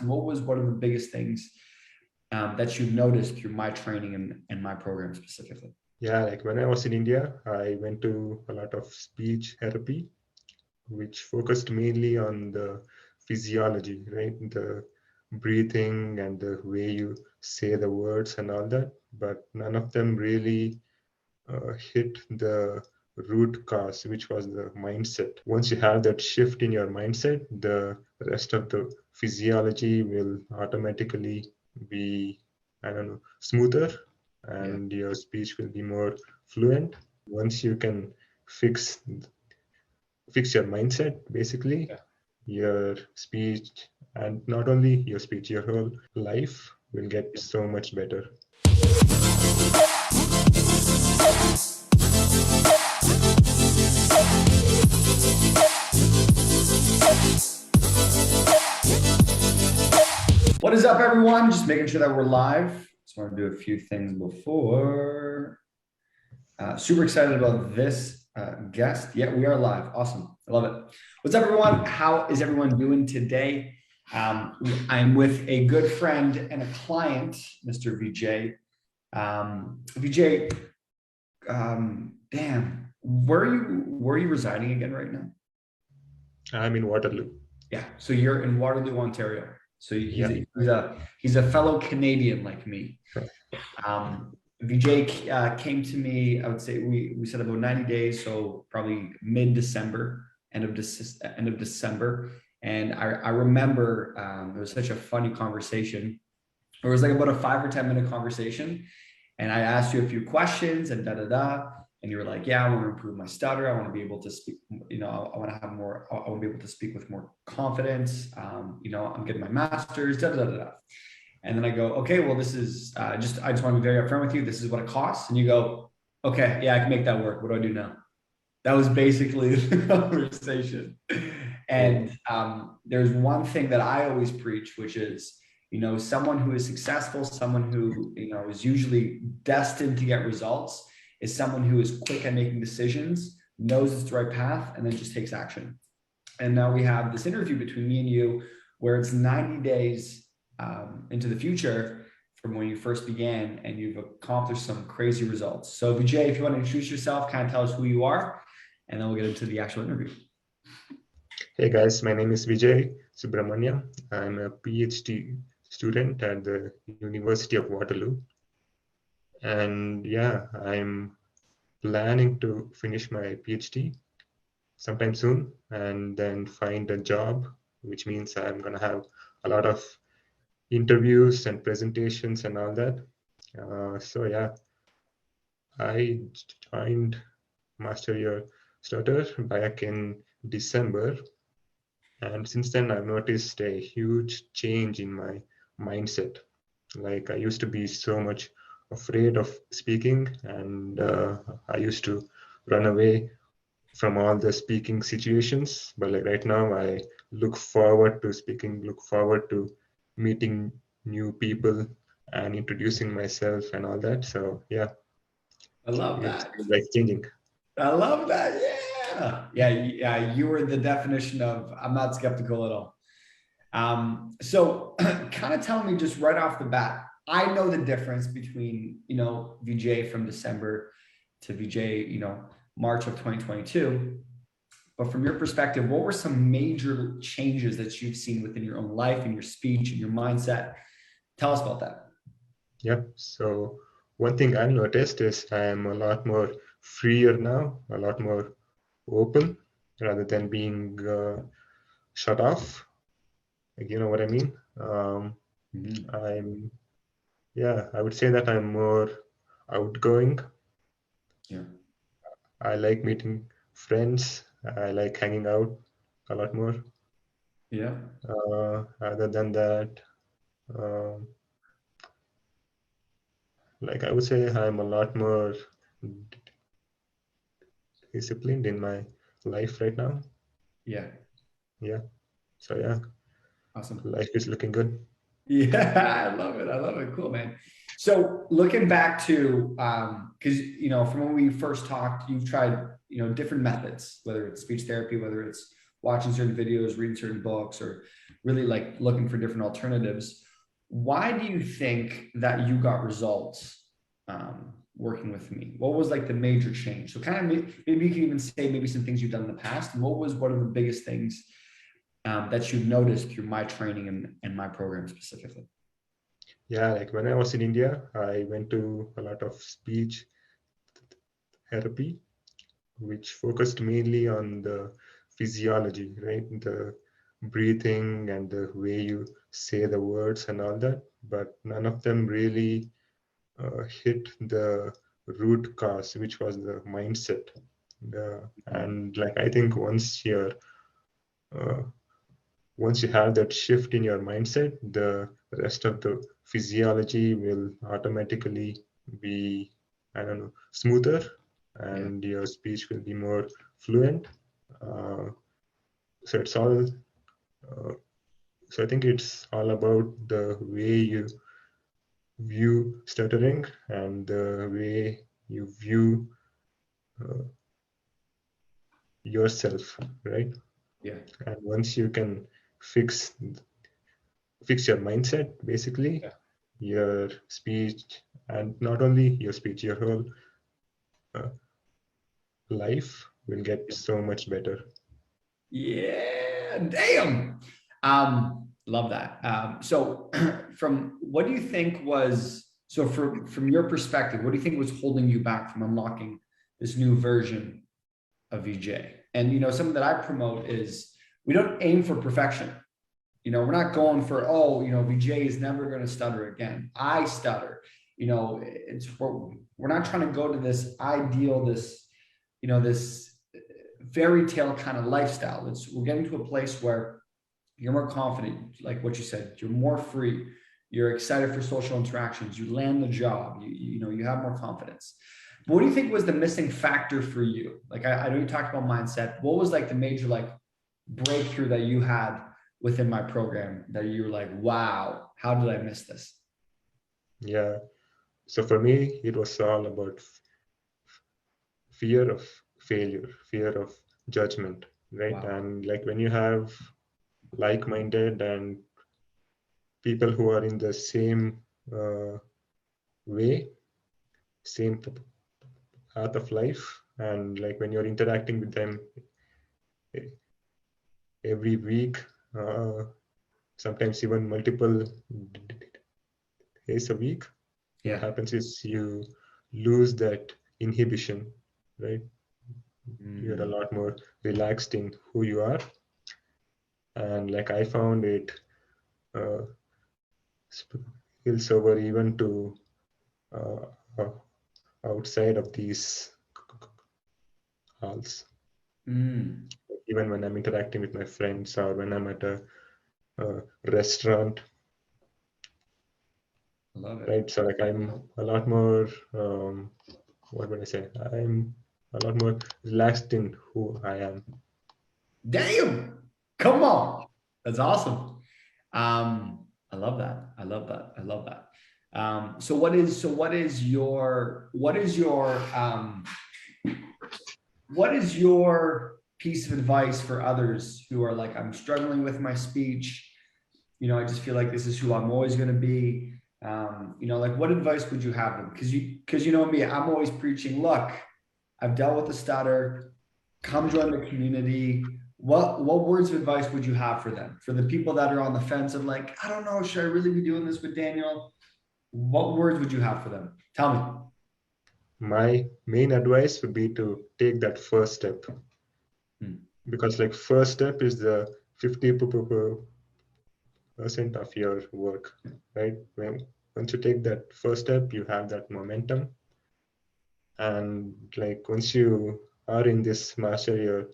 asking, what was one of the biggest things that you noticed through my training and my program specifically? Yeah, like when I was in India, I went to a lot of speech therapy, which focused mainly on the physiology, right? The breathing and the way you say the words and all that. But none of them really hit the root cause, which was the mindset. Once you have that shift in your mindset, the rest of the physiology will automatically be, I don't know, smoother, Yeah. and your speech will be more fluent. Once you can fix your mindset, basically, Yeah. your speech, and not only your speech, your whole life will get so much better. What is up, everyone? Just making sure that we're live. Just want to do a few things before. Super excited about this guest. Yeah, we are live. Awesome. I love it. What's up, everyone? How is everyone doing today? I'm with a good friend and a client, Mr. Vijay. Vijay, damn, where are you residing again right now? I'm in Waterloo. Yeah, so you're in Waterloo, Ontario. So he's a fellow Canadian like me. Vijay came to me, I would say we said about 90 days, so probably mid-December, end of December. And I remember it was such a funny conversation. It was like about a 5 or 10 minute conversation. And I asked you a few questions and and you were like, yeah, I want to improve my stutter. I want to be able to speak, I want to be able to speak with more confidence. I'm getting my master's, And then I go, okay, well, this is I just want to be very upfront with you. This is what it costs. And you go, okay, yeah, I can make that work. What do I do now? That was basically the conversation. And there's one thing that I always preach, which is, someone who is successful, someone who, is usually destined to get results, is someone who is quick at making decisions, knows it's the right path, and then just takes action. And now we have this interview between me and you where it's 90 days into the future from when you first began, and you've accomplished some crazy results. So Vijay, if you want to introduce yourself, kind of tell us who you are, and then we'll get into the actual interview. Hey guys, my name is Vijay Subramanya. I'm a PhD student at the University of Waterloo. And yeah, I'm planning to finish my PhD sometime soon and then find a job, which means I'm going to have a lot of interviews and presentations and all that. So yeah, I joined Master Your Stutter back in December. And since then, I've noticed a huge change in my mindset. Like I used to be so much afraid of speaking, and I used to run away from all the speaking situations. But like right now, I look forward to speaking, look forward to meeting new people and introducing myself and all that. So yeah, I love that. It's like changing. I love that. Yeah. You were the definition of I'm not skeptical at all. So kind of tell me just right off the bat, I know the difference between, Vijay from December to Vijay, March of 2022. But from your perspective, what were some major changes that you've seen within your own life and your speech and your mindset? Tell us about that. Yeah. So one thing I've noticed is I'm a lot more freer now, a lot more open rather than being shut off. Like, you know what I mean? I would say that I'm more outgoing. Yeah. I like meeting friends. I like hanging out a lot more. Yeah. Other than that, like I would say I'm a lot more disciplined in my life right now. Yeah. Yeah. So yeah. Awesome. Life is looking good. Yeah, I love it. I love it. Cool, man. So looking back to, because, from when we first talked, you've tried, different methods, whether it's speech therapy, whether it's watching certain videos, reading certain books, or really like looking for different alternatives. Why do you think that you got results working with me? What was like the major change? So kind of maybe you can even say maybe some things you've done in the past. And what was one of the biggest things that you've noticed through my training and my program specifically? Yeah, like when I was in India, I went to a lot of speech therapy, which focused mainly on the physiology, right? The breathing and the way you say the words and all that. But none of them really hit the root cause, which was the mindset. And like I think uh, once you have that shift in your mindset, the rest of the physiology will automatically be, I don't know, smoother, Yeah. and your speech will be more fluent. Uh, so it's all. Uh, so I think it's all about the way you view stuttering and the way you view uh, yourself, right? Yeah. And once you can fix fix your mindset, basically, Yeah. your speech, and not only your speech, your whole uh, life will get so much better. Yeah, damn. Love that. So from what do you think was so from your perspective, what do you think was holding you back from unlocking this new version of VJ? And something that I promote is we don't aim for perfection. We're not going for, oh, VJ is never going to stutter again. I stutter. We're not trying to go to this ideal, this fairy tale kind of lifestyle. We're getting to a place where you're more confident, like what you said, you're more free, you're excited for social interactions, you land the job, you have more confidence. But what do you think was the missing factor for you? Like I know you talked about mindset. What was like the major like breakthrough that you had within my program that you were like, wow, how did I miss this? Yeah. So for me, it was all about fear of failure, fear of judgment, right? Wow. And like when you have like-minded and people who are in the same way, same path of life, and like when you're interacting with them every week, uh, sometimes even multiple days a week, what Yeah. happens is you lose that inhibition, right? You're a Mm. lot more relaxed in who you are. And like I found it uh, spills over even to uh, uh, outside of these halls. Mm. Even when I'm interacting with my friends or when I'm at a restaurant, I love it. right? So like I'm a lot more, what would I say? I'm a lot more relaxed in who I am. Damn. Come on. That's awesome. I love that. I love that. I love that. What is your piece of advice for others who are like, I'm struggling with my speech? I just feel like this is who I'm always going to be. Like what advice would you have them? Because you know me, I'm always preaching, look, I've dealt with the stutter. Come join the community. What words of advice would you have for them? For the people that are on the fence of like, I don't know, should I really be doing this with Daniel? What words would you have for them? Tell me. My main advice would be to take that first step, Hmm. because like first step is the 50% of your work, right? Once you take that first step, you have that momentum, and like once you are in this master your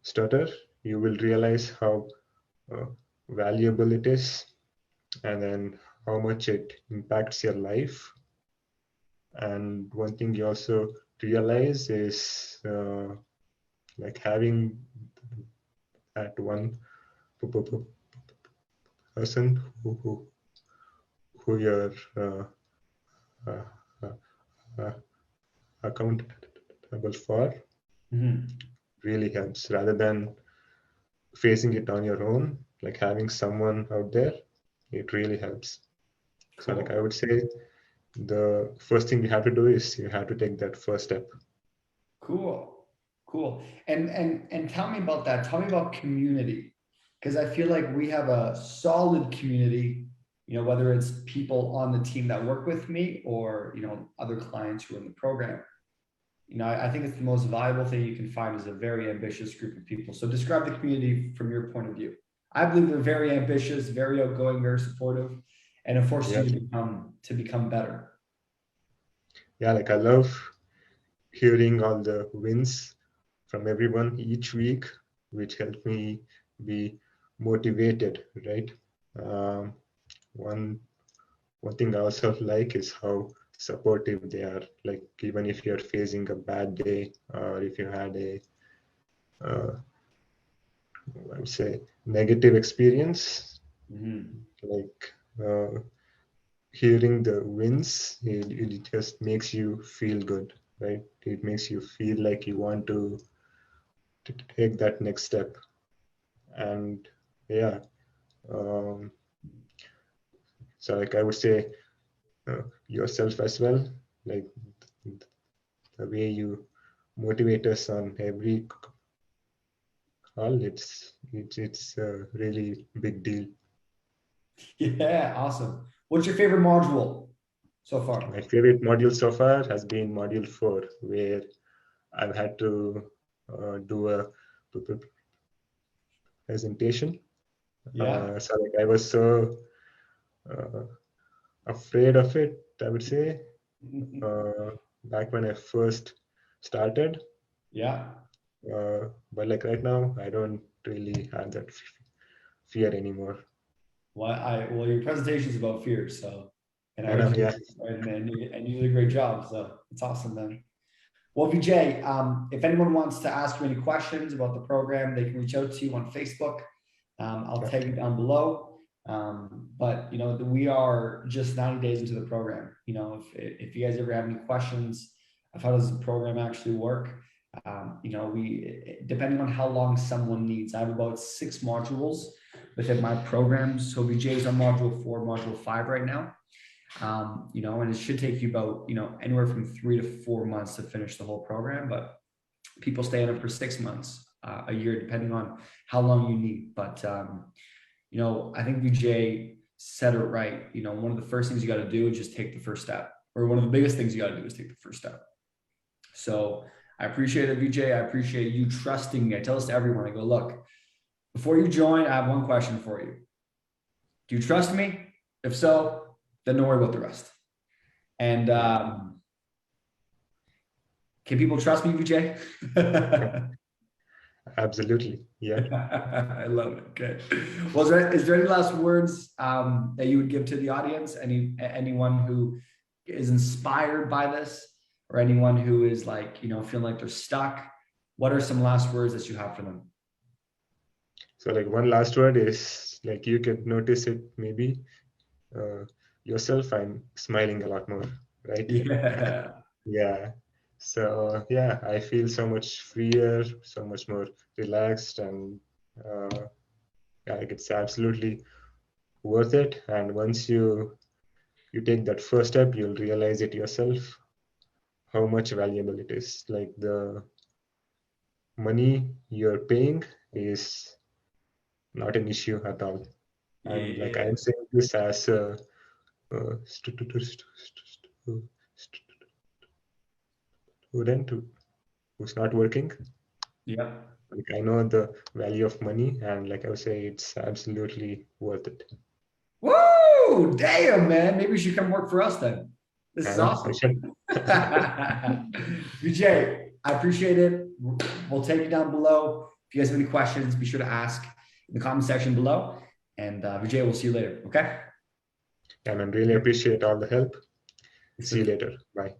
stutter, you will realize how uh, valuable it is, and then how much it impacts your life. And one thing you also realize is like having that one person who you're uh, uh, uh, accountable for Mhm. really helps, rather than facing it on your own, like having someone out there, it really helps. So like Cool. I would say the first thing you have to do is you have to take that first step. Cool. Cool. And tell me about that. Tell me about community. Because I feel like we have a solid community, whether it's people on the team that work with me or, other clients who are in the program. I think it's the most valuable thing you can find is a very ambitious group of people. So describe the community from your point of view. I believe they're very ambitious, very outgoing, very supportive, and it forces Yeah. you to become better. Yeah, like I love hearing all the wins from everyone each week, which help me be motivated, right? Um, one one thing I also like is how supportive they are. Like even if you're facing a bad day or if you had a uh, I would say negative experience, Mhm. like hearing the wins, it just makes you feel good, right? It makes you feel like you want to take that next step. And yeah, um, so like I would say yourself as well, like the way you motivate us on every call, it's a really big deal. Yeah, awesome. What's your favorite module so far? My favorite module so far has been module 4, where I've had to do a presentation. Yeah. So like I was so uh, afraid of it, I would say, uh, back when I first started. Yeah. But like right now, I don't really have that fear anymore. Well, your presentation is about fear, so, and I I heard know, you, yeah, and you did a great job, so it's awesome, man. Well, Vijay, if anyone wants to ask you any questions about the program, they can reach out to you on Facebook. I'll yeah. tag you down below. But we are just 90 days into the program. If you guys ever have any questions of how does the program actually work, we depending on how long someone needs. I have about 6 modules within my program. So Vijay's on module 4, module 5 right now. And it should take you about, anywhere from 3 to 4 months to finish the whole program, but people stay in it for 6 months, a year, depending on how long you need. But, I think Vijay said it right. One of the first things you got to do is just take the first step, or one of the biggest things you got to do is take the first step. So I appreciate it, Vijay. I appreciate you trusting me. I tell this to everyone. I go, look, before you join, I have one question for you. Do you trust me? If so, then don't worry about the rest. And Yeah. can people trust me, Vijay? Absolutely, yeah. I love it. Okay. Well, is there any last words that you would give to the audience? Anyone who is inspired by this, or anyone who is like, feeling like they're stuck? What are some last words that you have for them? So like one last word is like you can notice it maybe uh, yourself. I'm smiling a lot more, right? Yeah. Yeah. So yeah, I feel so much freer, so much more relaxed, and yeah, like it's absolutely worth it. And once you take that first step, you'll realize it yourself how much valuable it is. Like the money you're paying is not an issue at all. And like Yeah. I'm saying this as a student who's not working. Yep. Like I know the value of money, and like I would say, it's absolutely worth it. Woo! Damn, man. Maybe you should come work for us then. This I is know I awesome. should. Vijay, I appreciate it. We'll take it down below. If you guys have any questions, be sure to ask in the comment section below. And Vijay, we'll see you later. Okay? And I really appreciate all the help. See you Sweet. later. Bye.